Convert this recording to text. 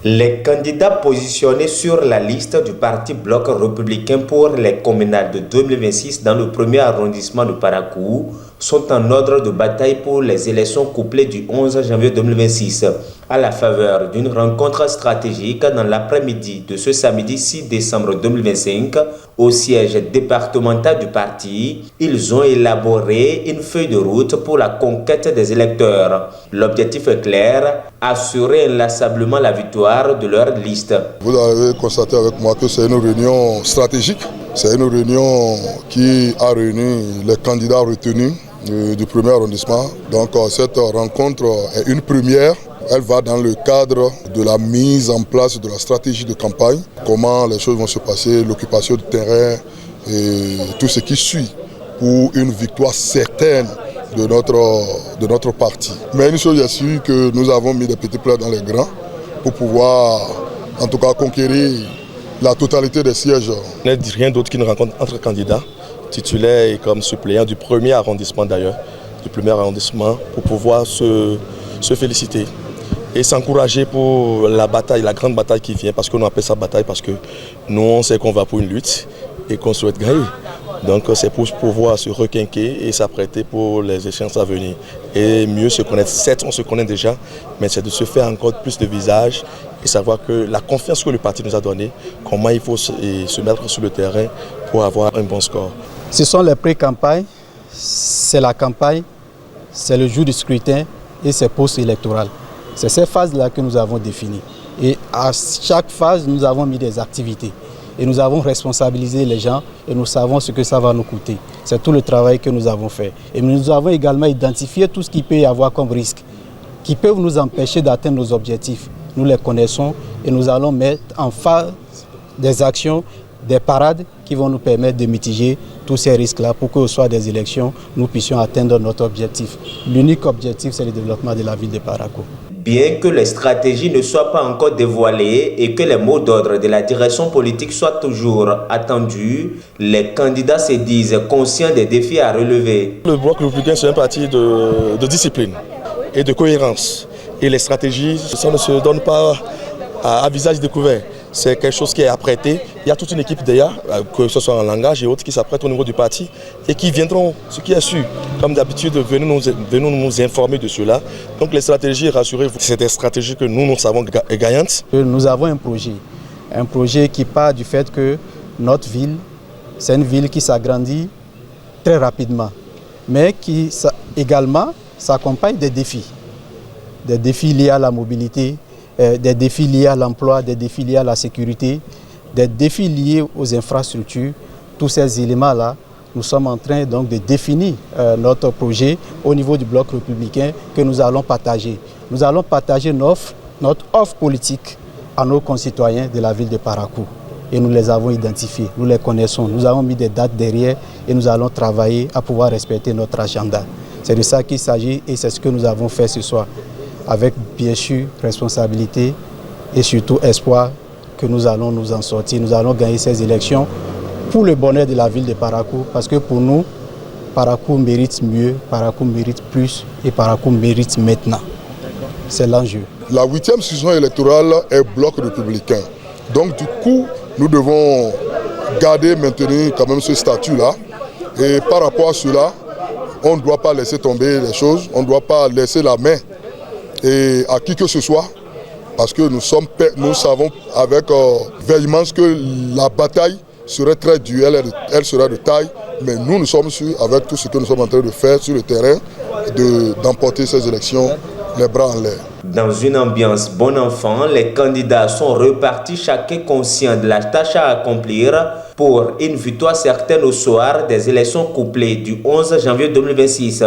Les candidats positionnés sur la liste du Parti Bloc républicain pour les communales de 2026 dans le premier arrondissement de Parakou sont en ordre de bataille pour les élections couplées du 11 janvier 2026. À la faveur d'une rencontre stratégique dans l'après-midi de ce samedi 6 décembre 2025 au siège départemental du parti, ils ont élaboré une feuille de route pour la conquête des électeurs. L'objectif est clair, assurer inlassablement la victoire de leur liste. Vous avez constaté avec moi que c'est une réunion stratégique. C'est une réunion qui a réuni les candidats retenus du premier arrondissement. Donc cette rencontre est une première. Elle va dans le cadre de la mise en place de la stratégie de campagne, comment les choses vont se passer, l'occupation du terrain et tout ce qui suit pour une victoire certaine de notre parti. Mais une chose est sûre, que nous avons mis des petits plats dans les grands pour pouvoir en tout cas conquérir la totalité des sièges. Ce n'est rien d'autre qu'une rencontre entre candidats, titulaires et comme suppléants du premier arrondissement d'ailleurs, du premier arrondissement, pour pouvoir se féliciter et s'encourager pour la bataille, la grande bataille qui vient, parce qu'on appelle ça bataille parce que nous on sait qu'on va pour une lutte et qu'on souhaite gagner. Donc c'est pour pouvoir se requinquer et s'apprêter pour les échéances à venir. Et mieux se connaître. Certes, on se connaît déjà, mais c'est de se faire encore plus de visage et savoir que la confiance que le parti nous a donnée, comment il faut se mettre sur le terrain pour avoir un bon score. Ce sont les pré-campagnes, c'est la campagne, c'est le jour du scrutin et c'est post-électoral. C'est ces phases-là que nous avons définies. Et à chaque phase, nous avons mis des activités. Et nous avons responsabilisé les gens et nous savons ce que ça va nous coûter. C'est tout le travail que nous avons fait. Et nous avons également identifié tout ce qui peut y avoir comme risque, qui peuvent nous empêcher d'atteindre nos objectifs. Nous les connaissons et nous allons mettre en phase des actions, des parades qui vont nous permettre de mitiger tous ces risques-là pour qu'au soir des élections, nous puissions atteindre notre objectif. L'unique objectif, c'est le développement de la ville de Parakou. Bien que les stratégies ne soient pas encore dévoilées et que les mots d'ordre de la direction politique soient toujours attendus, les candidats se disent conscients des défis à relever. Le Bloc républicain, c'est un parti de discipline et de cohérence. Et les stratégies, ça ne se donne pas à visage découvert. C'est quelque chose qui est apprêté. Il y a toute une équipe d'ailleurs, que ce soit en langage et autres, qui s'apprêtent au niveau du parti et qui viendront, ce qui est sûr, comme d'habitude, venir nous informer de cela. Donc les stratégies, rassurez-vous, c'est des stratégies que nous savons gagnantes. Nous avons un projet qui part du fait que notre ville, c'est une ville qui s'agrandit très rapidement, mais qui également s'accompagne des défis liés à la mobilité, des défis liés à l'emploi, des défis liés à la sécurité, des défis liés aux infrastructures. Tous ces éléments-là, nous sommes en train donc de définir notre projet au niveau du Bloc républicain que nous allons partager. Nous allons partager notre offre politique à nos concitoyens de la ville de Parakou. Et nous les avons identifiés, nous les connaissons, nous avons mis des dates derrière et nous allons travailler à pouvoir respecter notre agenda. C'est de ça qu'il s'agit et c'est ce que nous avons fait ce soir, avec bien sûr responsabilité et surtout espoir que nous allons nous en sortir. Nous allons gagner ces élections pour le bonheur de la ville de Parakou, parce que pour nous, Parakou mérite mieux, Parakou mérite plus et Parakou mérite maintenant. C'est l'enjeu. La 8e session électorale est Bloc républicain. Donc du coup, nous devons maintenir quand même ce statut-là. Et par rapport à cela, on ne doit pas laisser tomber les choses, on ne doit pas laisser la main et à qui que ce soit, parce que nous savons avec véhémence que la bataille serait très dure, elle sera de taille, mais nous sommes sûrs, avec tout ce que nous sommes en train de faire sur le terrain, d'emporter ces élections les bras en l'air. Dans une ambiance bon enfant, les candidats sont repartis chacun conscient de la tâche à accomplir pour une victoire certaine au soir des élections couplées du 11 janvier 2026.